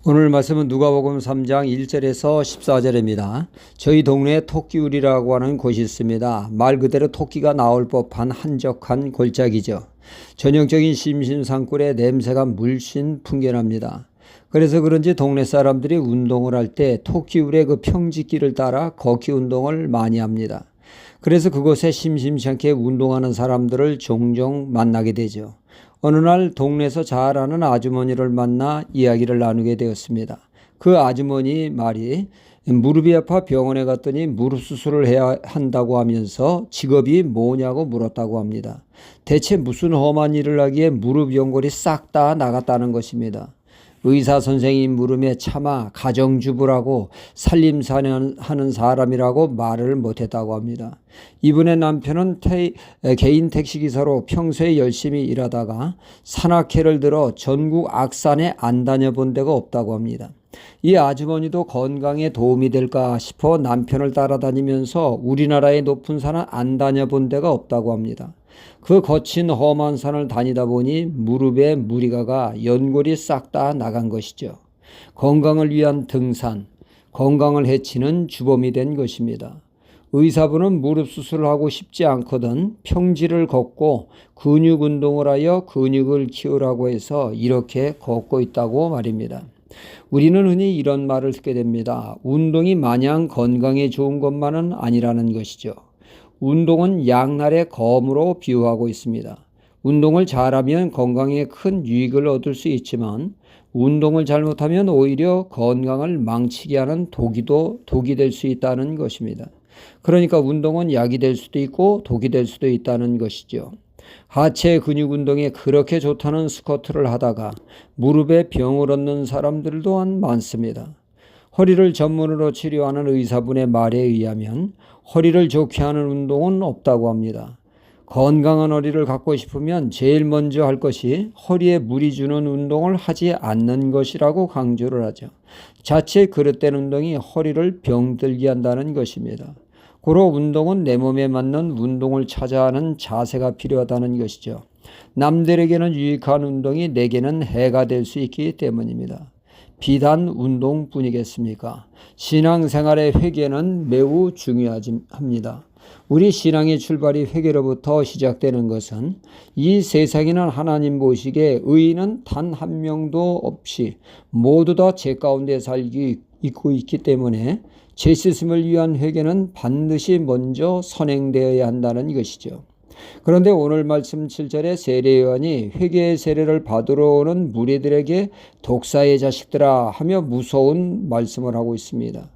오늘 말씀은 누가복음 3장 1절에서 14절입니다. 저희 동네에 토끼우리라고 하는 곳이 있습니다. 말 그대로 토끼가 나올 법한 한적한 골짜기죠. 전형적인 심심산골의 냄새가 물씬 풍겨납니다. 그래서 그런지 동네 사람들이 운동을 할 때 토끼우리의 그 평지길을 따라 걷기 운동을 많이 합니다. 그래서 그곳에 심심치 않게 운동하는 사람들을 종종 만나게 되죠. 어느 날 동네에서 잘 아는 아주머니를 만나 이야기를 나누게 되었습니다. 그 아주머니 말이 무릎이 아파 병원에 갔더니 무릎 수술을 해야 한다고 하면서 직업이 뭐냐고 물었다고 합니다. 대체 무슨 험한 일을 하기에 무릎 연골이 싹 다 나갔다는 것입니다. 의사 선생님 물음에 차마 가정주부라고 살림살이하는 사람이라고 말을 못했다고 합니다. 이분의 남편은 개인 택시기사로 평소에 열심히 일하다가 산악회를 들어 전국 악산에 안 다녀본 데가 없다고 합니다. 이 아주머니도 건강에 도움이 될까 싶어 남편을 따라다니면서 우리나라의 높은 산은 안 다녀본 데가 없다고 합니다. 그 거친 험한 산을 다니다 보니 무릎에 무리가 가 연골이 싹 다 나간 것이죠. 건강을 위한 등산, 건강을 해치는 주범이 된 것입니다. 의사분은 무릎 수술을 하고 싶지 않거든 평지를 걷고 근육 운동을 하여 근육을 키우라고 해서 이렇게 걷고 있다고 말입니다. 우리는 흔히 이런 말을 듣게 됩니다. 운동이 마냥 건강에 좋은 것만은 아니라는 것이죠. 운동은 양날의 검으로 비유하고 있습니다. 운동을 잘하면 건강에 큰 유익을 얻을 수 있지만 운동을 잘못하면 오히려 건강을 망치게 하는 독이 될 수 있다는 것입니다. 그러니까 운동은 약이 될 수도 있고 독이 될 수도 있다는 것이죠. 하체 근육 운동에 그렇게 좋다는 스쿼트를 하다가 무릎에 병을 얻는 사람들 또한 많습니다. 허리를 전문으로 치료하는 의사분의 말에 의하면 허리를 좋게 하는 운동은 없다고 합니다. 건강한 허리를 갖고 싶으면 제일 먼저 할 것이 허리에 무리 주는 운동을 하지 않는 것이라고 강조를 하죠. 자칫 그릇된 운동이 허리를 병들게 한다는 것입니다. 고로 운동은 내 몸에 맞는 운동을 찾아 하는 자세가 필요하다는 것이죠. 남들에게는 유익한 운동이 내게는 해가 될 수 있기 때문입니다. 비단 운동뿐이겠습니까? 신앙생활의 회개는 매우 중요합니다. 우리 신앙의 출발이 회개로부터 시작되는 것은 이 세상에는 하나님 보시기에 의인은 단 한 명도 없이 모두 다 죄 가운데 살고 있기 때문에 죄 씻음을 위한 회개는 반드시 먼저 선행되어야 한다는 것이죠. 그런데 오늘 말씀 7절에 세례요한이 회개의 세례를 받으러 오는 무리들에게 독사의 자식들아 하며 무서운 말씀을 하고 있습니다.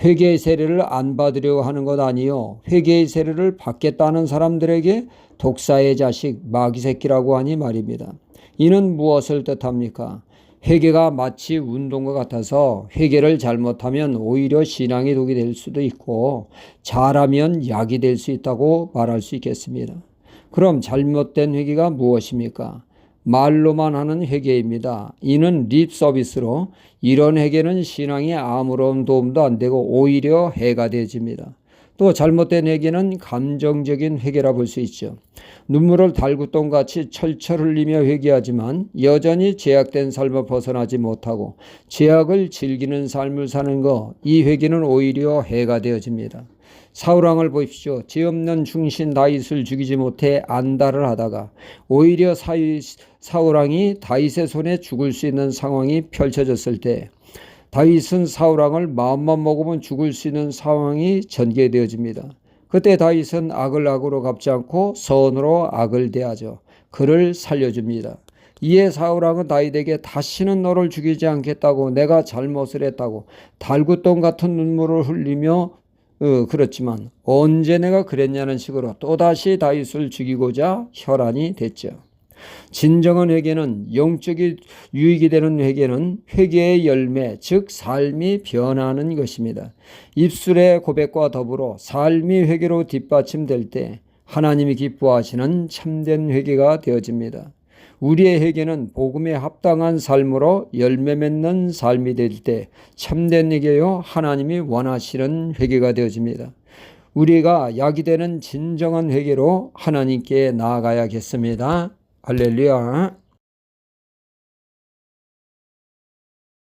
회개의 세례를 안 받으려 하는 것 아니요 회개의 세례를 받겠다는 사람들에게 독사의 자식 마귀 새끼라고 하니 말입니다. 이는 무엇을 뜻합니까? 회개가 마치 운동과 같아서 회개를 잘못하면 오히려 신앙의 독이 될 수도 있고 잘하면 약이 될 수 있다고 말할 수 있겠습니다. 그럼 잘못된 회개가 무엇입니까? 말로만 하는 회개입니다. 이는 립 서비스로 이런 회개는 신앙에 아무런 도움도 안 되고 오히려 해가 되집니다. 또 잘못된 회개는 감정적인 회개라 볼 수 있죠. 눈물을 달구똥같이 철철 흘리며 회개하지만 여전히 죄악된 삶을 벗어나지 못하고 죄악을 즐기는 삶을 사는 것, 이 회개는 오히려 해가 되어집니다. 사울왕을 보십시오. 죄 없는 충신 다윗을 죽이지 못해 안달을 하다가 오히려 사울왕이 다윗의 손에 죽을 수 있는 상황이 펼쳐졌을 때 다윗은 사울왕을 마음만 먹으면 죽을 수 있는 상황이 전개되어집니다. 그때 다윗은 악을 악으로 갚지 않고 선으로 악을 대하죠. 그를 살려줍니다. 이에 사울왕은 다윗에게 다시는 너를 죽이지 않겠다고 내가 잘못을 했다고 달구똥 같은 눈물을 흘리며 그렇지만 언제 내가 그랬냐는 식으로 또다시 다윗을 죽이고자 혈안이 됐죠. 진정한 회개는 영적인 유익이 되는 회개는 회개의 열매, 즉 삶이 변하는 것입니다. 입술의 고백과 더불어 삶이 회개로 뒷받침될 때 하나님이 기뻐하시는 참된 회개가 되어집니다. 우리의 회개는 복음에 합당한 삶으로 열매 맺는 삶이 될 때 참된 회개요 하나님이 원하시는 회개가 되어집니다. 우리가 약이 되는 진정한 회개로 하나님께 나아가야겠습니다. 할렐루야.